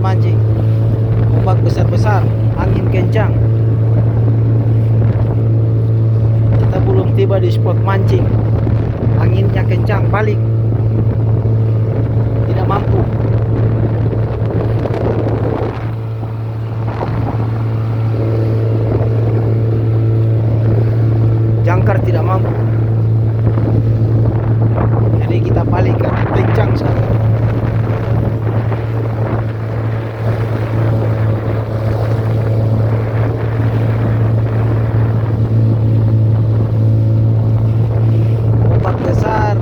mancing. Ombak besar-besar, angin kencang. Kita belum tiba di spot mancing. Anginnya kencang, balik. Tidak mampu. Jangkar tidak mampu. Jadi kita balik ke kencang sekali. Ombak besar,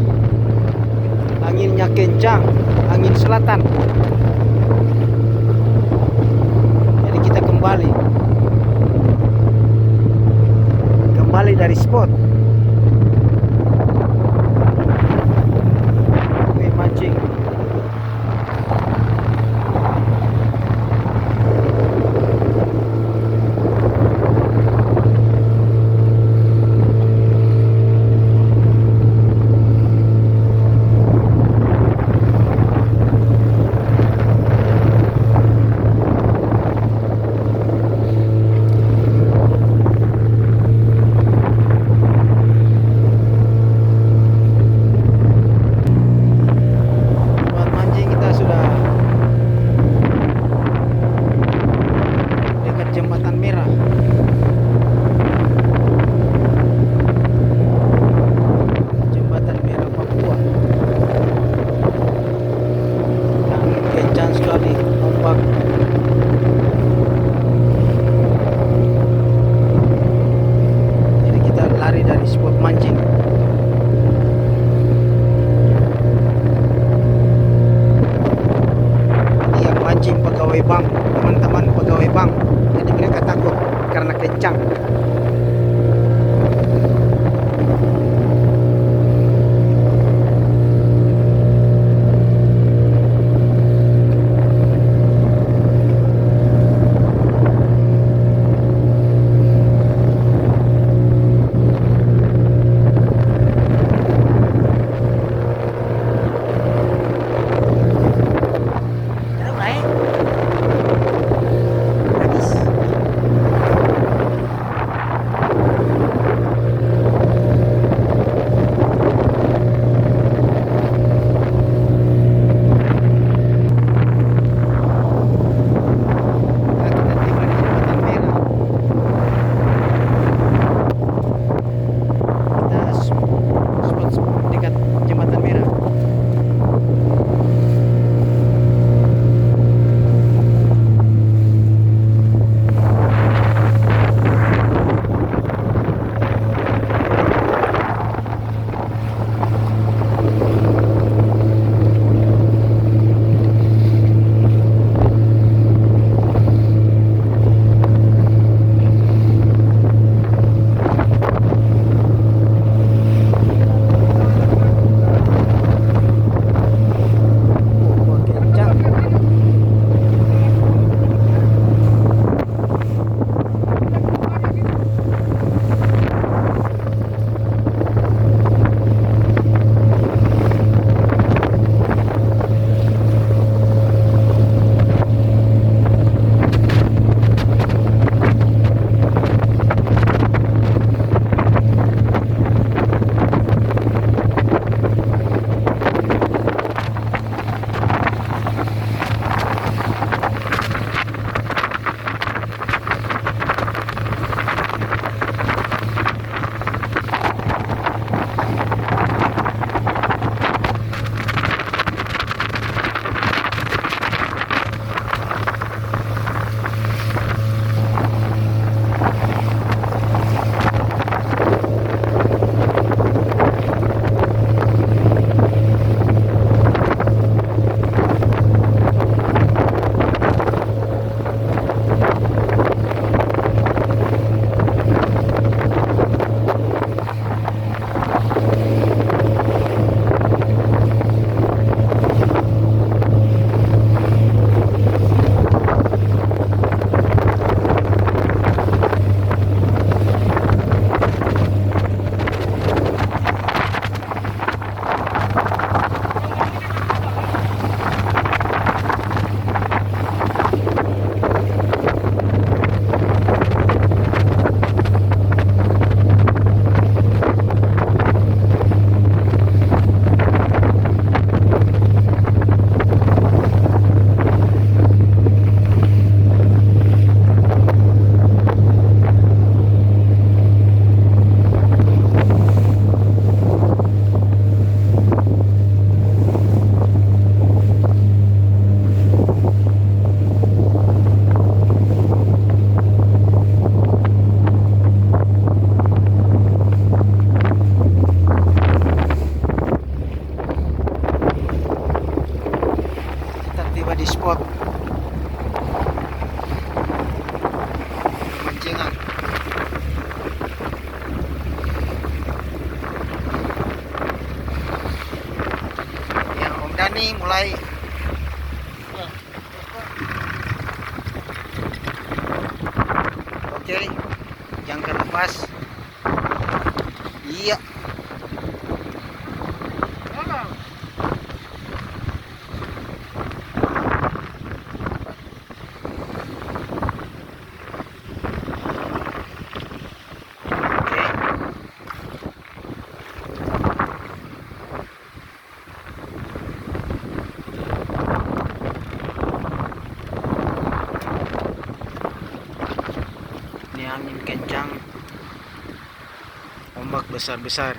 anginnya kencang, angin selatan. Jadi kita kembali dari spot. Wih, mancing. Jembatan merah. Jembatan merah Papua. Angin kencang sekali, ombak. Jadi kita lari dari spot mancing. Ini yang mancing pegawai bank, teman-teman pegawai bank. Jadi mereka takut karena kencang. di spot mancingan. Ya, Om Dani mulai. Oke, jangkar lepas. Iya. Ini angin kencang, ombak besar-besar.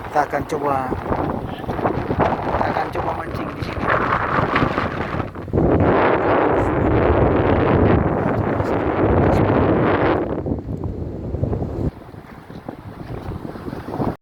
Kita akan coba